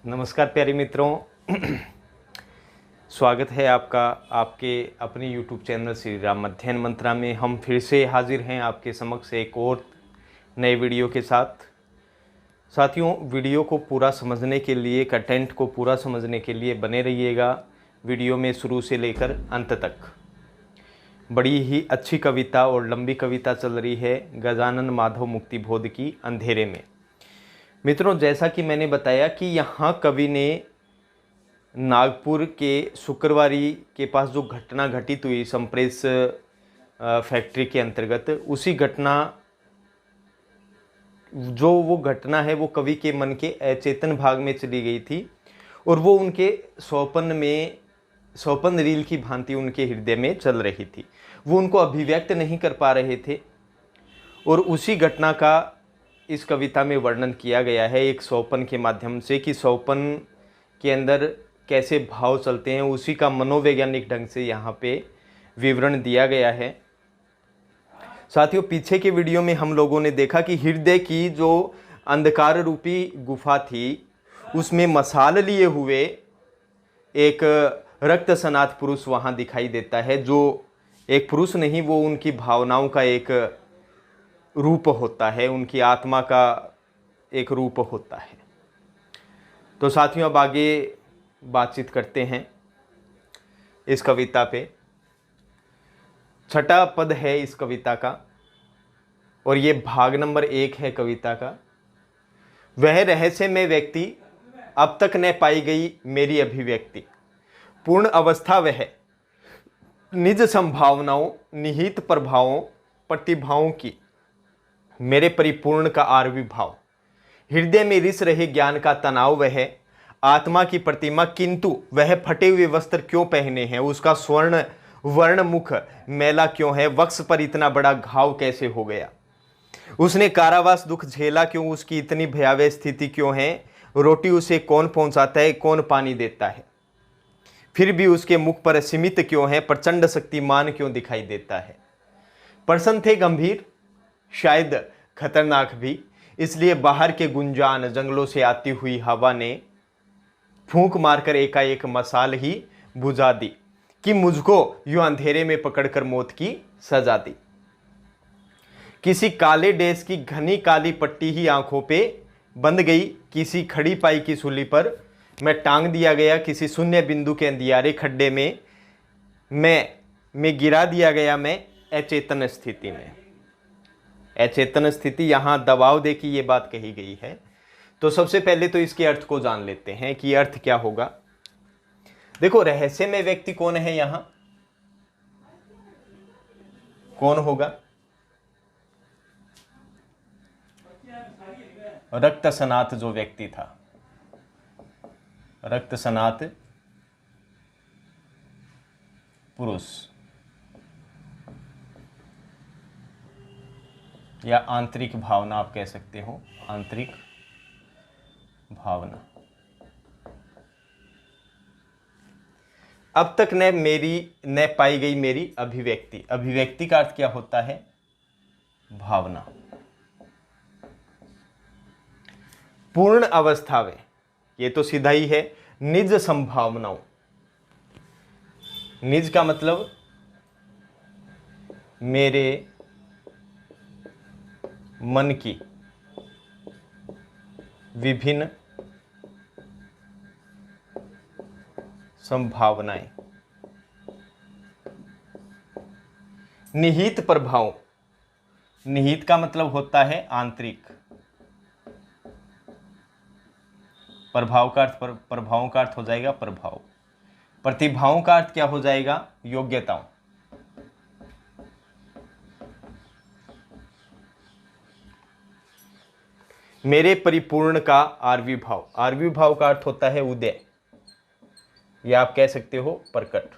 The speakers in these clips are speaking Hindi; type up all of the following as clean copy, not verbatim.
नमस्कार प्यारे मित्रों। स्वागत है आपका आपके अपने YouTube चैनल श्री राम अध्ययन मंत्रा में। हम फिर से हाजिर हैं आपके समक्ष एक और नए वीडियो के साथ। साथियों, वीडियो को पूरा समझने के लिए, कंटेंट को पूरा समझने के लिए बने रहिएगा वीडियो में शुरू से लेकर अंत तक। बड़ी ही अच्छी कविता और लंबी कविता चल रही है गजानन माधव मुक्तिबोध की अंधेरे में। मित्रों, जैसा कि मैंने बताया कि यहाँ कवि ने नागपुर के शुक्रवारी के पास जो घटना घटित हुई संप्रेस फैक्ट्री के अंतर्गत, उसी घटना वो घटना है वो कवि के मन के अचेतन भाग में चली गई थी और वो उनके स्वपन रील की भांति उनके हृदय में चल रही थी। वो उनको अभिव्यक्त नहीं कर पा रहे थे और उसी घटना का इस कविता में वर्णन किया गया है एक स्वपन के माध्यम से कि स्वपन के अंदर कैसे भाव चलते हैं, उसी का मनोवैज्ञानिक ढंग से यहाँ पे विवरण दिया गया है। साथियों, पीछे के वीडियो में हम लोगों ने देखा कि हृदय की जो अंधकार रूपी गुफा थी उसमें मशाल लिए हुए एक रक्त सनात पुरुष वहाँ दिखाई देता है, जो एक पुरुष नहीं, वो उनकी भावनाओं का एक रूप होता है, उनकी आत्मा का एक रूप होता है। तो साथियों, अब आगे बातचीत करते हैं इस कविता पे। छठा पद है इस कविता का और ये भाग नंबर 1 है कविता का। वह रहस्यमय व्यक्ति अब तक न पाई गई मेरी अभिव्यक्ति, पूर्ण अवस्था वह निज संभावनाओं निहित प्रभावों प्रतिभाओं की, मेरे परिपूर्ण का आविर्भाव, हृदय में रिस रहे ज्ञान का तनाव वह आत्मा की प्रतिमा, किंतु वह फटे हुए वस्त्र क्यों पहने हैं, उसका स्वर्ण वर्ण मुख मैला क्यों है, वक्ष पर इतना बड़ा घाव कैसे हो गया, उसने कारावास दुख झेला क्यों, उसकी इतनी भयावह स्थिति क्यों है, रोटी उसे कौन पहुंचाता है, कौन पानी देता है, फिर भी उसके मुख पर सीमित क्यों है, प्रचंड शक्तिमान क्यों दिखाई देता है। प्रश्न थे गंभीर, शायद खतरनाक भी, इसलिए बाहर के गुंजान जंगलों से आती हुई हवा ने फूंक मारकर एकाएक मशाल ही बुझा दी कि मुझको यूं अंधेरे में पकड़कर मौत की सजा दी। किसी काले डेस की घनी काली पट्टी ही आंखों पे बंध गई, किसी खड़ी पाई की सूली पर मैं टांग दिया गया, किसी शून्य बिंदु के अंधियारे खड्डे में मैं गिरा दिया गया, मैं अचेतन स्थिति में। अचेतन स्थिति, यहाँ दबाव दे की ये बात कही गई है। तो सबसे पहले तो इसके अर्थ को जान लेते हैं कि अर्थ क्या होगा। देखो, रहस्यमय व्यक्ति कौन है, यहां कौन होगा? रक्त सनात जो व्यक्ति था, रक्त सनात पुरुष या आंतरिक भावना आप कह सकते हो, आंतरिक भावना। अब तक न पाई गई मेरी अभिव्यक्ति। अभिव्यक्ति का अर्थ क्या होता है? भावना। पूर्ण अवस्था में, ये तो सीधा ही है। निज संभावनाओं, निज का मतलब मेरे मन की विभिन्न संभावनाएं। निहित प्रभाव, निहित का मतलब होता है आंतरिक, प्रभाव का अर्थ प्रभावों का अर्थ हो जाएगा प्रभाव, प्रतिभाओं का अर्थ क्या हो जाएगा? योग्यताओं। मेरे परिपूर्ण का आविर्भाव, आविर्भाव का अर्थ होता है उदय, या आप कह सकते हो प्रकट।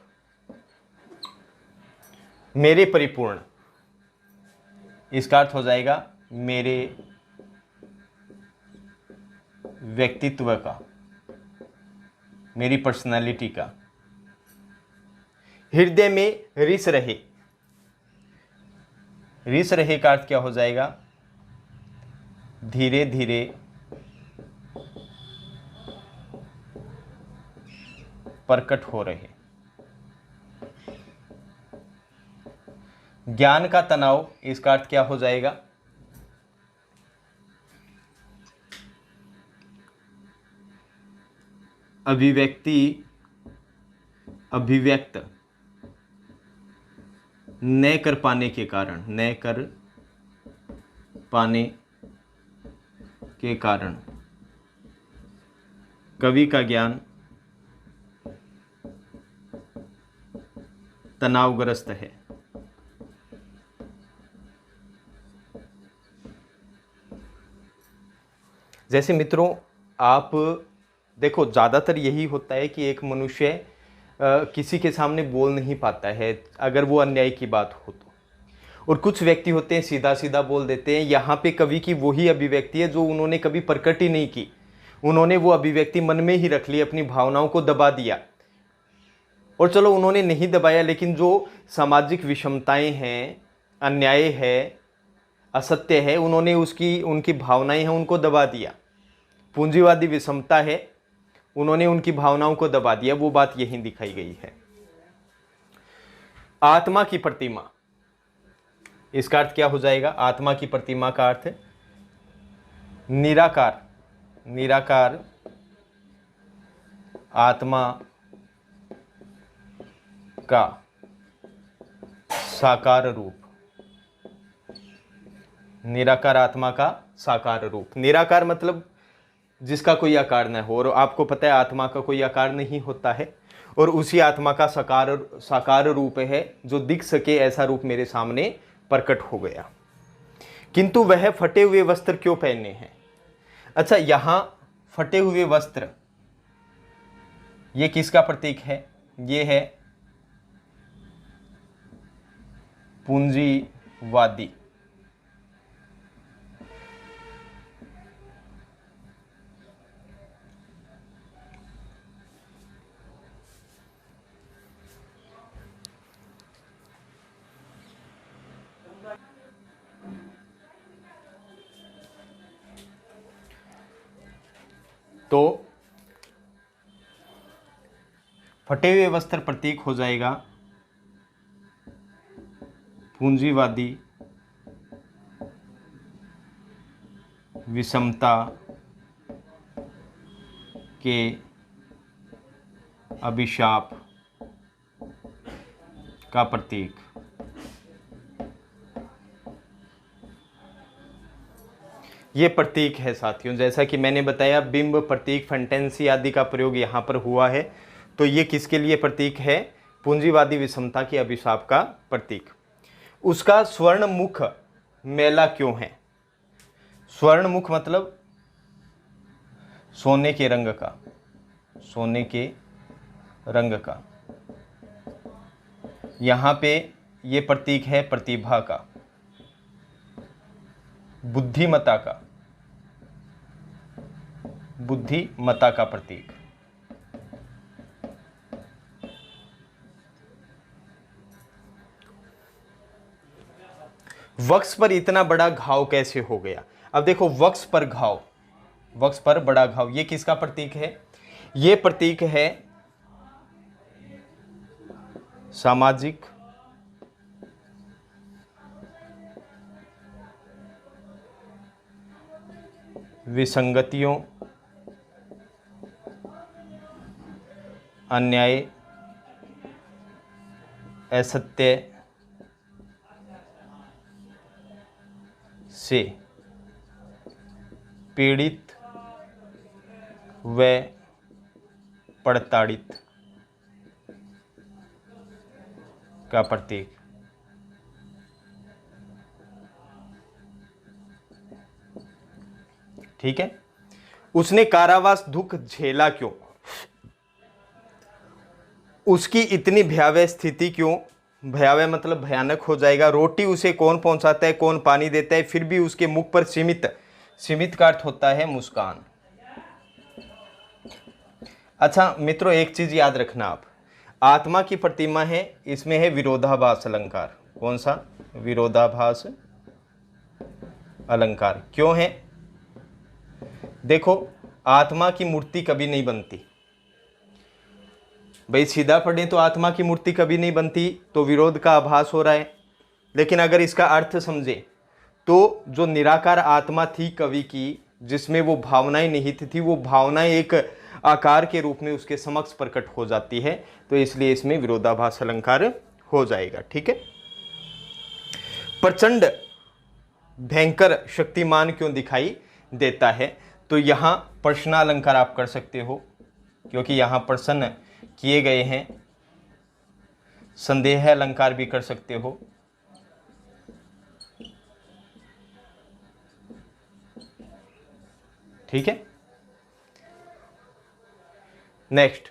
मेरे परिपूर्ण, इसका अर्थ हो जाएगा मेरे व्यक्तित्व का, मेरी पर्सनालिटी का। हृदय में रिस रहे, रिस रहे का अर्थ क्या हो जाएगा? धीरे धीरे प्रकट हो रहे। ज्ञान का तनाव, इसका अर्थ क्या हो जाएगा? अभिव्यक्ति, अभिव्यक्त न कर पाने के कारण, न कर पाने के कारण कवि का ज्ञान तनावग्रस्त है। जैसे मित्रों, आप देखो, ज़्यादातर यही होता है कि एक मनुष्य किसी के सामने बोल नहीं पाता है अगर वो अन्याय की बात हो तो, और कुछ व्यक्ति होते हैं सीधा सीधा बोल देते हैं। यहाँ पे कवि की वही अभिव्यक्ति है जो उन्होंने कभी प्रकट ही नहीं की, उन्होंने वो अभिव्यक्ति मन में ही रख ली, अपनी भावनाओं को दबा दिया। और चलो उन्होंने नहीं दबाया, लेकिन जो सामाजिक विषमताएं हैं, अन्याय है, असत्य है, उन्होंने उनकी भावनाएं हैं उनको दबा दिया। पूंजीवादी विषमता है, उन्होंने उनकी भावनाओं को दबा दिया। वो बात यहीं दिखाई गई है। आत्मा की प्रतिमा, इसका अर्थ क्या हो जाएगा? आत्मा की प्रतिमा का अर्थ निराकार, निराकार आत्मा का साकार रूप, निराकार आत्मा का साकार रूप। निराकार मतलब जिसका कोई आकार न हो, और आपको पता है आत्मा का कोई आकार नहीं होता है, और उसी आत्मा का साकार रूप है जो दिख सके ऐसा रूप मेरे सामने प्रकट हो गया। किंतु वह फटे हुए वस्त्र क्यों पहने हैं? अच्छा, यहां फटे हुए वस्त्र ये किसका प्रतीक है? ये है पूंजीवादी। तो फटे हुए वस्त्र प्रतीक हो जाएगा पूंजीवादी विषमता के अभिशाप का प्रतीक। ये प्रतीक है साथियों, जैसा कि मैंने बताया बिंब, प्रतीक, फैंटेंसी आदि का प्रयोग यहाँ पर हुआ है। तो ये किसके लिए प्रतीक है? पूंजीवादी विषमता के अभिशाप का प्रतीक। उसका स्वर्ण मुख मैला क्यों है? स्वर्ण मुख मतलब सोने के रंग का, सोने के रंग का। यहाँ पे ये प्रतीक है प्रतिभा का, बुद्धिमता का, बुद्धिमता का प्रतीक। वक्ष पर इतना बड़ा घाव कैसे हो गया? अब देखो, वक्ष पर घाव, वक्ष पर बड़ा घाव, ये किसका प्रतीक है? ये प्रतीक है सामाजिक विसंगतियों, अन्याय, असत्य से पीड़ित व प्रताड़ित का प्रतीक। ठीक है। उसने कारावास दुख झेला क्यों? उसकी इतनी भयावह स्थिति क्यों? भयावह मतलब भयानक हो जाएगा। रोटी उसे कौन पहुंचाता है, कौन पानी देता है, फिर भी उसके मुख पर सीमित, सीमित का अर्थ होता है मुस्कान। अच्छा मित्रों, एक चीज याद रखना आप, आत्मा की प्रतिमा है, इसमें है विरोधाभास अलंकार। कौन सा? विरोधाभास अलंकार। क्यों है? देखो, आत्मा की मूर्ति कभी नहीं बनती, भाई सीधा पढ़ें तो आत्मा की मूर्ति कभी नहीं बनती, तो विरोध का आभास हो रहा है। लेकिन अगर इसका अर्थ समझे तो जो निराकार आत्मा थी कवि की, जिसमें वो भावनाएं निहित थी, वो भावनाएं एक आकार के रूप में उसके समक्ष प्रकट हो जाती है, तो इसलिए इसमें विरोधाभास अलंकार हो जाएगा। ठीक है। प्रचंड भयंकर शक्तिमान क्यों दिखाई देता है, तो यहां प्रश्नालंकार आप कर सकते हो, क्योंकि यहां प्रश्न किए गए हैं। संदेह अलंकार भी कर सकते हो। ठीक है। नेक्स्ट,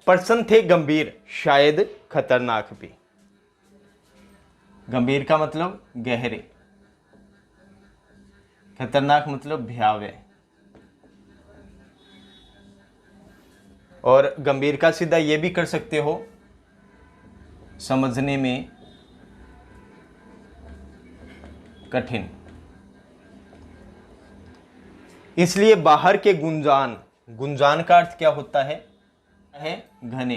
प्रश्न थे गंभीर, शायद खतरनाक भी। गंभीर का मतलब गहरे, खतरनाक मतलब भयावह। और गंभीर का सीधा ये भी कर सकते हो, समझने में कठिन। इसलिए बाहर के गुंजान, गुंजान का अर्थ क्या होता है घने।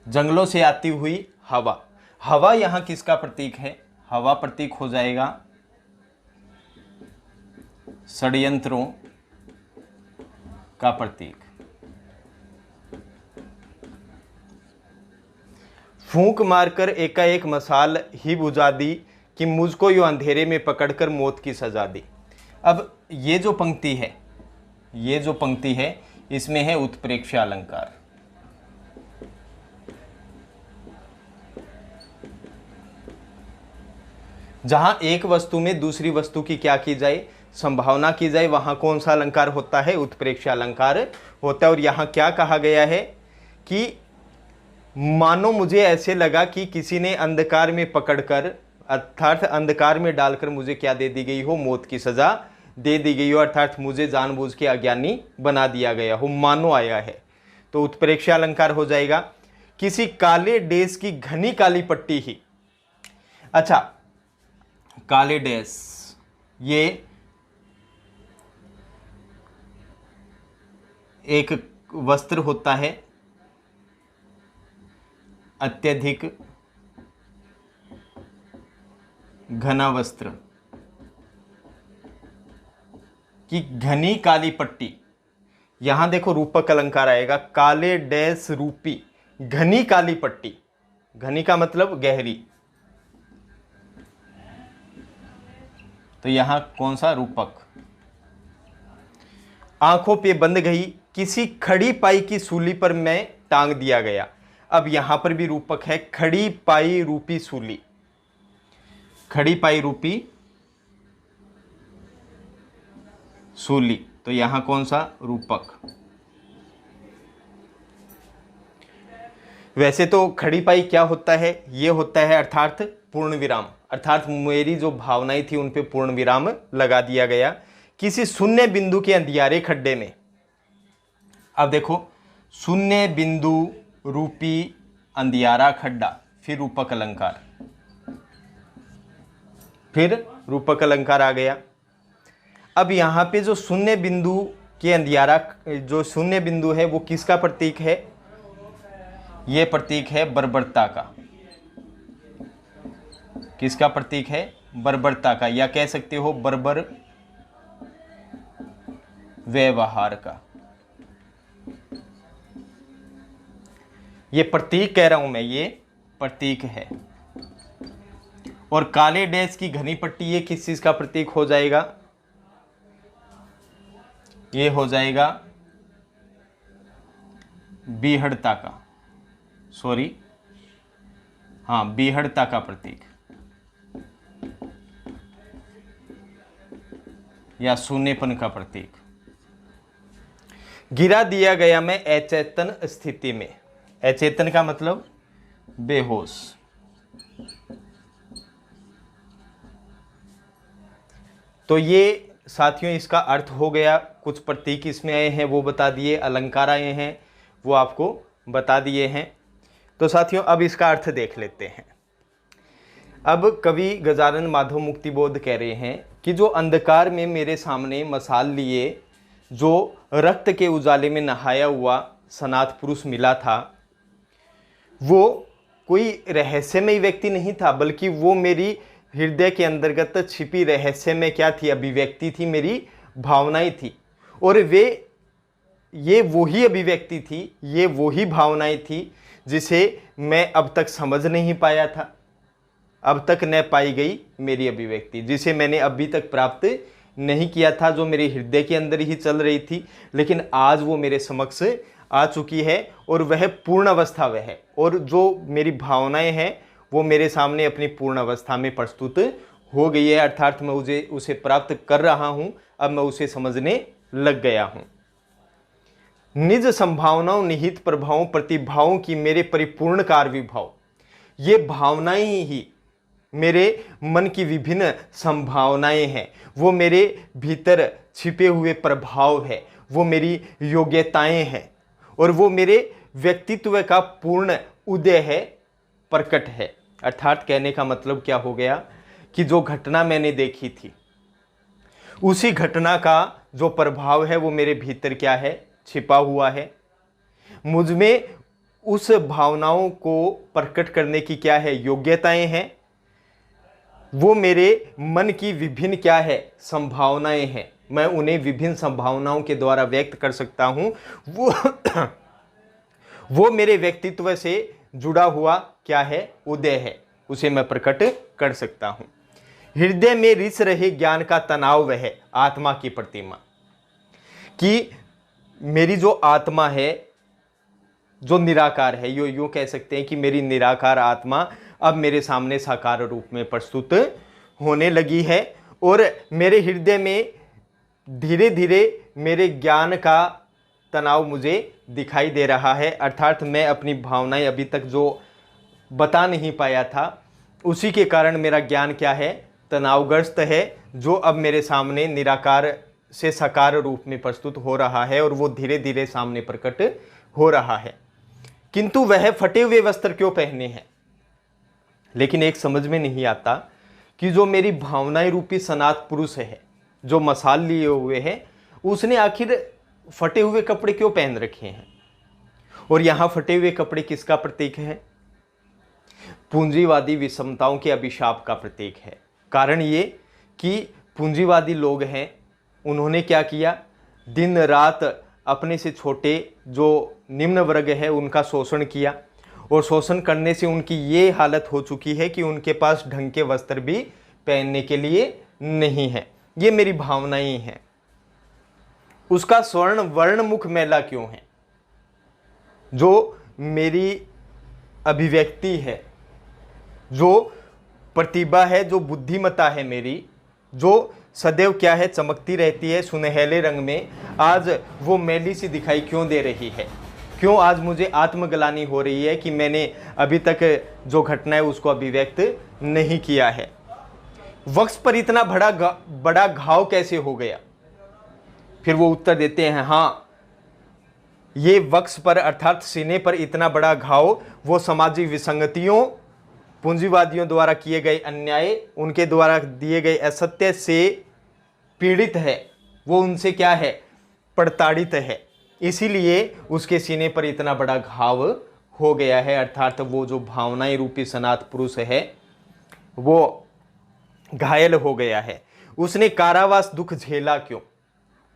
जंगलों से आती हुई हवा, हवा यहां किसका प्रतीक है? हवा प्रतीक हो जाएगा षड्यंत्रों का प्रतीक। फूंक मारकर एकाएक मसाल ही बुझा दी कि मुझको यूं अंधेरे में पकड़कर मौत की सजा दी। अब ये जो पंक्ति है, ये जो पंक्ति है, इसमें है उत्प्रेक्षा अलंकार। जहां एक वस्तु में दूसरी वस्तु की क्या की जाए, संभावना की जाए, वहां कौन सा अलंकार होता है? उत्प्रेक्षा अलंकार होता है। और यहां क्या कहा गया है कि मानो मुझे ऐसे लगा कि किसी ने अंधकार में पकड़कर, अर्थात अंधकार में डालकर मुझे क्या दे दी गई हो? मौत की सजा दे दी गई हो, अर्थात मुझे जानबूझ के अज्ञानी बना दिया गया हो, मानो आया है, तो उत्प्रेक्षा अलंकार हो जाएगा। किसी काले डेस की घनी काली पट्टी ही। अच्छा, काले डेस ये एक वस्त्र होता है, अत्यधिक घना वस्त्र की घनी काली पट्टी। यहां देखो रूपक अलंकार आएगा, काले डैश रूपी घनी काली पट्टी। घनी का मतलब गहरी, तो यहां कौन सा? रूपक। आंखों पे बंध गई, किसी खड़ी पाई की सूली पर मैं टांग दिया गया। अब यहां पर भी रूपक है, खड़ी पाई रूपी सूली, खड़ी पाई रूपी सूली, तो यहां कौन सा? रूपक। वैसे तो खड़ी पाई क्या होता है? ये होता है अर्थात पूर्ण विराम, अर्थात मेरी जो भावनाएं थी उन पे पूर्ण विराम लगा दिया गया किसी शून्य बिंदु के अंधियारे खड्डे में। अब देखो, शून्य बिंदु रूपी अंधियारा खड्डा, फिर रूपक अलंकार, फिर रूपक अलंकार आ गया। अब यहां पे जो शून्य बिंदु के अंधियारा, जो शून्य बिंदु है वो किसका प्रतीक है? ये प्रतीक है बर्बरता का। किसका प्रतीक है? बर्बरता का, या कह सकते हो बर्बर व्यवहार का। ये प्रतीक कह रहा हूं मैं, ये प्रतीक है। और काले डैश की घनी पट्टी, ये किस चीज का प्रतीक हो जाएगा? ये हो जाएगा बीहड़ता का, सॉरी, हाँ, बीहड़ता का प्रतीक या शून्यपन का प्रतीक। गिरा दिया गया मैं अचेतन स्थिति में। अचेतन का मतलब बेहोश। तो ये साथियों इसका अर्थ हो गया। कुछ प्रतीक इसमें आए हैं वो बता दिए, अलंकार आए हैं वो आपको बता दिए हैं। तो साथियों अब इसका अर्थ देख लेते हैं। अब कवि गजानन माधव मुक्तिबोध कह रहे हैं कि जो अंधकार में मेरे सामने मसाल लिए, जो रक्त के उजाले में नहाया हुआ सनात पुरुष मिला था वो कोई रहस्यमय व्यक्ति नहीं था, बल्कि वो मेरी हृदय के अंतर्गत छिपी रहस्यमय क्या थी, अभिव्यक्ति थी, मेरी भावनाएं थी। और ये वही अभिव्यक्ति थी, ये वही भावनाएं थी जिसे मैं अब तक समझ नहीं पाया था, अब तक न पाई गई मेरी अभिव्यक्ति, जिसे मैंने अभी तक प्राप्त नहीं किया था, जो मेरे हृदय के अंदर ही चल रही थी, लेकिन आज वो मेरे समक्ष आ चुकी है और वह पूर्ण अवस्था वह है। और जो मेरी भावनाएं हैं वो मेरे सामने अपनी पूर्ण अवस्था में प्रस्तुत हो गई है, अर्थात मैं उसे प्राप्त कर रहा हूं, अब मैं उसे समझने लग गया हूं। निज संभावनाओं निहित प्रभावों प्रतिभाओं की मेरे परिपूर्ण कार्य, ये भावनाएं ही मेरे मन की विभिन्न संभावनाएं हैं, वो मेरे भीतर छिपे हुए प्रभाव है, वो मेरी योग्यताएं हैं और वो मेरे व्यक्तित्व का पूर्ण उदय है, प्रकट है। अर्थात कहने का मतलब क्या हो गया कि जो घटना मैंने देखी थी उसी घटना का जो प्रभाव है वो मेरे भीतर क्या है, छिपा हुआ है। मुझ में उस भावनाओं को प्रकट करने की क्या है, योग्यताएं हैं। वो मेरे मन की विभिन्न क्या है, संभावनाएं हैं, मैं उन्हें विभिन्न संभावनाओं के द्वारा व्यक्त कर सकता हूं। वो मेरे व्यक्तित्व से जुड़ा हुआ क्या है, उदय है, उसे मैं प्रकट कर सकता हूं। हृदय में रिस रहे ज्ञान का तनाव वह है आत्मा की प्रतिमा, कि मेरी जो आत्मा है जो निराकार है, यूं कह सकते हैं कि मेरी निराकार आत्मा अब मेरे सामने साकार रूप में प्रस्तुत होने लगी है और मेरे हृदय में धीरे धीरे मेरे ज्ञान का तनाव मुझे दिखाई दे रहा है। अर्थात मैं अपनी भावनाएं अभी तक जो बता नहीं पाया था उसी के कारण मेरा ज्ञान क्या है, तनावग्रस्त है, जो अब मेरे सामने निराकार से साकार रूप में प्रस्तुत हो रहा है और वो धीरे धीरे सामने प्रकट हो रहा है। किंतु वह फटे हुए वस्त्र क्यों पहने हैं? लेकिन एक समझ में नहीं आता कि जो मेरी भावनाएं रूपी सनात पुरुष है, जो मसाल लिए हुए है, उसने आखिर फटे हुए कपड़े क्यों पहन रखे हैं? और यहां फटे हुए कपड़े किसका प्रतीक है? पूंजीवादी विषमताओं के अभिशाप का प्रतीक है। कारण ये कि पूंजीवादी लोग हैं, उन्होंने क्या किया, दिन रात अपने से छोटे जो निम्न वर्ग है उनका शोषण किया और शोषण करने से उनकी ये हालत हो चुकी है कि उनके पास ढंग के वस्त्र भी पहनने के लिए नहीं है। ये मेरी भावनाएं हैं। उसका स्वर्ण वर्ण मुख मैला क्यों है? जो मेरी अभिव्यक्ति है, जो प्रतिभा है, जो बुद्धिमत्ता है मेरी, जो सदैव क्या है, चमकती रहती है सुनहले रंग में, आज वो मैली सी दिखाई क्यों दे रही है? क्यों आज मुझे आत्मग्लानि हो रही है कि मैंने अभी तक जो घटना है उसको अभिव्यक्त नहीं किया है? वक्ष पर इतना बड़ा घाव कैसे हो गया? फिर वो उत्तर देते हैं, हाँ, ये वक्ष पर अर्थात सीने पर इतना बड़ा घाव वो सामाजिक विसंगतियों, पूंजीवादियों द्वारा किए गए अन्याय, उनके द्वारा दिए गए असत्य से पीड़ित है, वो उनसे क्या है, प्रताड़ित है, इसीलिए उसके सीने पर इतना बड़ा घाव हो गया है। अर्थात वो जो भावनाएं रूपी सनात पुरुष है वो घायल हो गया है। उसने कारावास दुख झेला क्यों?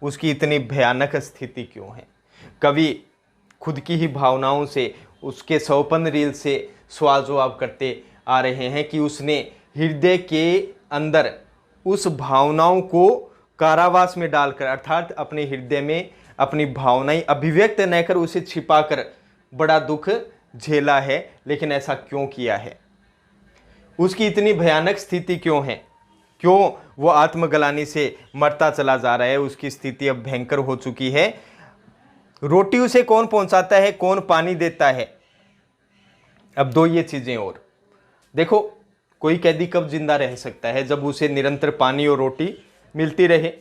उसकी इतनी भयानक स्थिति क्यों है? कवि खुद की ही भावनाओं से, उसके सौपन रील से सवाल जवाब करते आ रहे हैं कि उसने हृदय के अंदर उस भावनाओं को कारावास में डालकर, अर्थात अपने हृदय में अपनी भावनाएं अभिव्यक्त न कर उसे छिपाकर बड़ा दुख झेला है। लेकिन ऐसा क्यों किया है? उसकी इतनी भयानक स्थिति क्यों है? क्यों वो आत्मग्लानि से मरता चला जा रहा है? उसकी स्थिति अब भयंकर हो चुकी है। रोटी उसे कौन पहुंचाता है, कौन पानी देता है? अब दो ये चीजें और देखो, कोई कैदी कब जिंदा रह सकता है? जब उसे निरंतर पानी और रोटी मिलती रहे।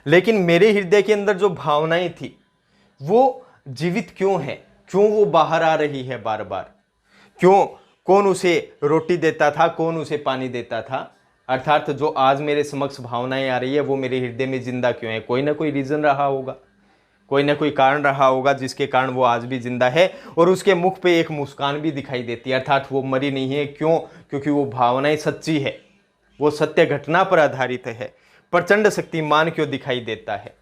लेकिन मेरे हृदय के अंदर जो भावनाएं थी वो जीवित क्यों है? क्यों वो बाहर आ रही है बार बार? क्यों? कौन उसे रोटी देता था, कौन उसे पानी देता था? अर्थात जो आज मेरे समक्ष भावनाएं आ रही है वो मेरे हृदय में जिंदा क्यों है? कोई ना कोई रीजन रहा होगा। कोई ना कोई कारण रहा होगा जिसके कारण वो आज भी जिंदा है, और उसके मुख पे एक मुस्कान भी दिखाई देती है, अर्थात वो मरी नहीं है। क्यों? क्योंकि वो भावनाएं सच्ची है, वो सत्य घटना पर आधारित है। प्रचंड शक्तिमान क्यों दिखाई देता है?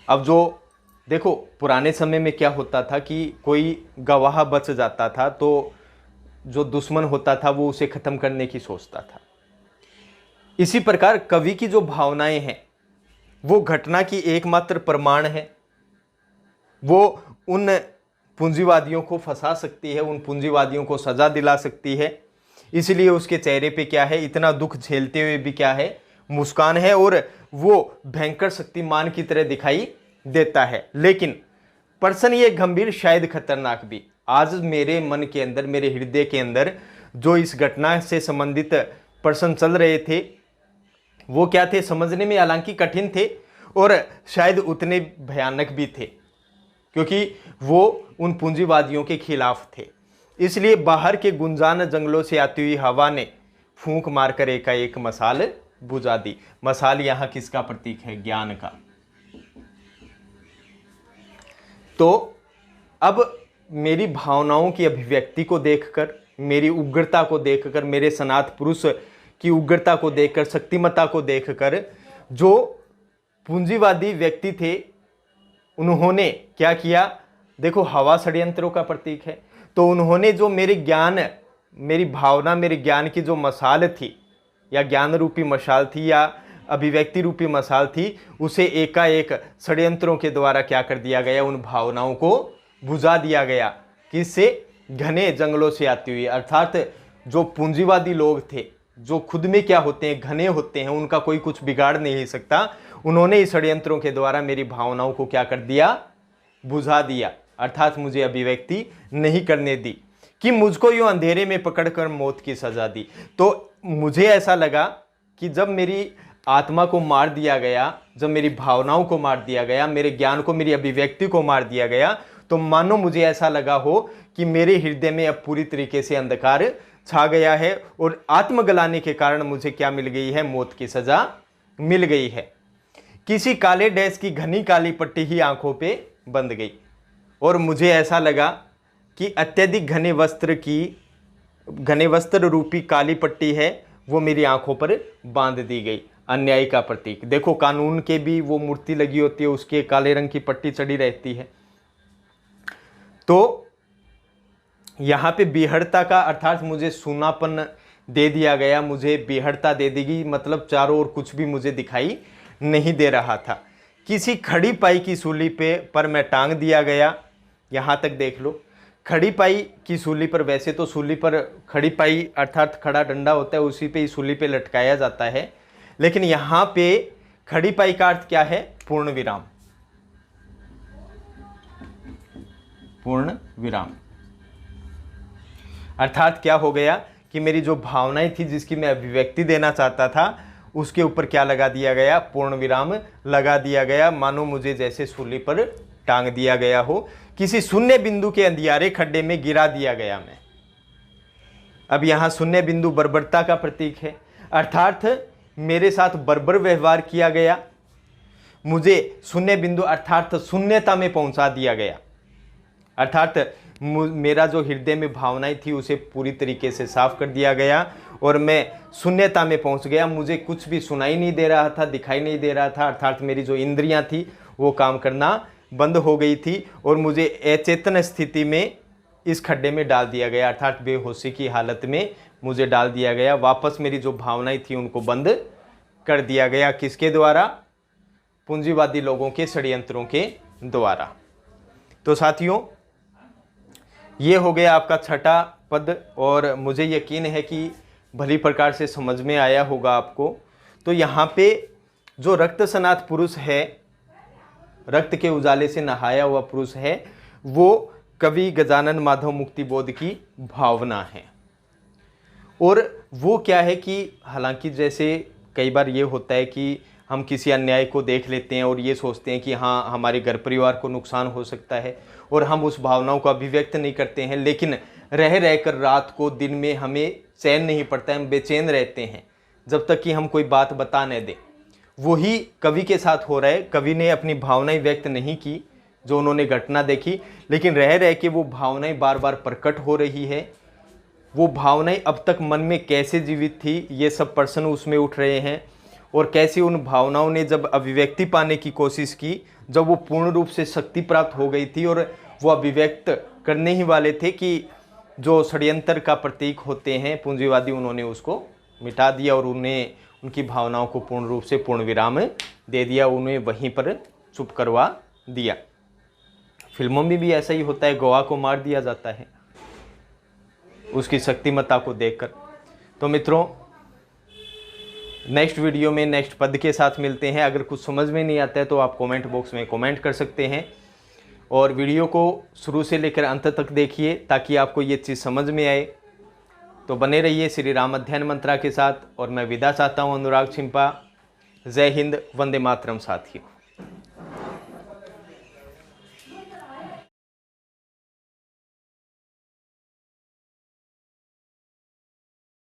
अब जो देखो, पुराने समय में क्या होता था कि कोई गवाह बच जाता था तो जो दुश्मन होता था वो उसे खत्म करने की सोचता था। इसी प्रकार कवि की जो भावनाएं हैं वो घटना की एकमात्र प्रमाण है। वो उन पूंजीवादियों को फंसा सकती है, उन पूंजीवादियों को सजा दिला सकती है। इसलिए उसके चेहरे पे क्या है, इतना दुख झेलते हुए भी क्या है, मुस्कान है, और वो भयंकर शक्तिमान की तरह दिखाई देता है। लेकिन पर्सन ये गंभीर, शायद खतरनाक भी। आज मेरे मन के अंदर, मेरे हृदय के अंदर जो इस घटना से संबंधित प्रश्न चल रहे थे वो क्या थे, समझने में हालांकि कठिन थे और शायद उतने भयानक भी थे, क्योंकि वो उन पूंजीवादियों के खिलाफ थे। इसलिए बाहर के गुंजान जंगलों से आती हुई हवा ने फूंक मारकर एकाएक मशाल बुझा दी। मशाल यहाँ किसका प्रतीक है? ज्ञान का। तो अब मेरी भावनाओं की अभिव्यक्ति को देखकर, मेरी उग्रता को देखकर, मेरे सनातन पुरुष की उग्रता को देखकर, शक्तिमत्ता को देखकर जो पूंजीवादी व्यक्ति थे उन्होंने क्या किया? देखो, हवा षड्यंत्रों का प्रतीक है, तो उन्होंने जो मेरे ज्ञान, मेरी भावना, मेरे ज्ञान की जो मशाल थी, या ज्ञान रूपी मशाल थी, या अभिव्यक्ति रूपी मशाल थी, उसे एकाएक षड्यंत्रों के द्वारा क्या कर दिया गया? उन भावनाओं को बुझा दिया गया। किससे? घने जंगलों से आती हुई। अर्थात जो पूंजीवादी लोग थे, जो खुद में क्या होते हैं, घने होते हैं, उनका कोई कुछ बिगाड़ नहीं सकता, उन्होंने इस षड्यंत्रों के द्वारा मेरी भावनाओं को क्या कर दिया? बुझा दिया। अर्थात मुझे अभिव्यक्ति नहीं करने दी, कि मुझको यूं अंधेरे में पकड़कर मौत की सजा दी। तो मुझे ऐसा लगा कि जब मेरी आत्मा को मार दिया गया, जब मेरी भावनाओं को मार दिया गया, मेरे ज्ञान को, मेरी अभिव्यक्ति को मार दिया गया, तो मानो मुझे ऐसा लगा हो कि मेरे हृदय में अब पूरी तरीके से अंधकार छा गया है, और आत्म गलाने के कारण मुझे क्या मिल गई है? मौत की सजा मिल गई है। किसी काले डैश की घनी काली पट्टी ही आंखों पे बंध गई, और मुझे ऐसा लगा कि अत्यधिक घने वस्त्र रूपी काली पट्टी है वो मेरी आंखों पर बांध दी गई। अन्याय का प्रतीक। देखो, कानून के भी वो मूर्ति लगी होती है, उसके काले रंग की पट्टी चढ़ी रहती है। तो यहाँ पे बेहड़ता का अर्थात मुझे सूनापन दे दिया गया, मुझे बेहड़ता दे दी गई, मतलब चारों ओर कुछ भी मुझे दिखाई नहीं दे रहा था। किसी खड़ी पाई की सूली पर मैं टांग दिया गया। यहाँ तक देख लो, खड़ी पाई की सूली पर, वैसे तो सूली पर खड़ी पाई अर्थात खड़ा डंडा होता है, उसी पे ही सूली पे लटकाया जाता है, लेकिन यहाँ पे खड़ी पाई का अर्थ क्या है? पूर्ण विराम। पूर्ण विराम अर्थात क्या हो गया कि मेरी जो भावनाएं थी, जिसकी मैं अभिव्यक्ति देना चाहता था, उसके ऊपर क्या लगा दिया गया? पूर्ण विराम लगा दिया गया। मानो मुझे जैसे सूली पर टांग दिया गया हो, किसी शून्य बिंदु के अंधियारे खड्डे में गिरा दिया गया मैं। अब यहाँ शून्य बिंदु बर्बरता का प्रतीक है, अर्थात मेरे साथ बर्बर व्यवहार किया गया, मुझे शून्य बिंदु अर्थात शून्यता में पहुंचा दिया गया। अर्थात मेरा जो हृदय में भावनाएं थी उसे पूरी तरीके से साफ कर दिया गया, और मैं शून्यता में पहुंच गया। मुझे कुछ भी सुनाई नहीं दे रहा था, दिखाई नहीं दे रहा था, अर्थात मेरी जो इंद्रियां थी वो काम करना बंद हो गई थी, और मुझे अचेतन स्थिति में इस खड्डे में डाल दिया गया, अर्थात बेहोशी की हालत में मुझे डाल दिया गया। वापस मेरी जो भावनाएं थी उनको बंद कर दिया गया। किसके द्वारा? पूंजीवादी लोगों के षड्यंत्रों के द्वारा। तो साथियों, ये हो गया आपका छठा पद, और मुझे यकीन है कि भली प्रकार से समझ में आया होगा आपको। तो यहाँ पे जो रक्त सनात पुरुष है, रक्त के उजाले से नहाया हुआ पुरुष है, वो कवि गजानन माधव मुक्तिबोध की भावना है। और वो क्या है कि हालांकि जैसे कई बार ये होता है कि हम किसी अन्याय को देख लेते हैं और ये सोचते हैं कि हाँ, हमारे घर परिवार को नुकसान हो सकता है, और हम उस भावनाओं को अभिव्यक्त नहीं करते हैं, लेकिन रह रहकर रात को, दिन में हमें चैन नहीं पड़ता है, हम बेचैन रहते हैं जब तक कि हम कोई बात बता न दें। वही कवि के साथ हो रहा है। कवि ने अपनी भावनाएं व्यक्त नहीं की जो उन्होंने घटना देखी, लेकिन रह रह के वो भावनाएं बार बार प्रकट हो रही है। वो भावनाएं अब तक मन में कैसे जीवित थी, ये सब प्रश्न उसमें उठ रहे हैं। और कैसे उन भावनाओं ने जब अभिव्यक्ति पाने की कोशिश की, जब वो पूर्ण रूप से शक्ति प्राप्त हो गई थी और वो अभिव्यक्त करने ही वाले थे कि जो षड्यंत्र का प्रतीक होते हैं पूंजीवादी, उन्होंने उसको मिटा दिया और उन्हें उनकी भावनाओं को पूर्ण रूप से पूर्ण विराम दे दिया, उन्हें वहीं पर चुप करवा दिया। फिल्मों में भी ऐसा ही होता है, गवाह को मार दिया जाता है उसकी शक्तिमत्ता को देखकर। तो मित्रों, नेक्स्ट वीडियो में नेक्स्ट पद के साथ मिलते हैं। अगर कुछ समझ में नहीं आता है तो आप कमेंट बॉक्स में कमेंट कर सकते हैं, और वीडियो को शुरू से लेकर अंत तक देखिए ताकि आपको ये चीज़ समझ में आए। तो बने रहिए श्री राम अध्ययन मंत्रा के साथ, और मैं विदा चाहता हूँ अनुराग छिंपा। जय हिंद, वंदे मातरम साथियों।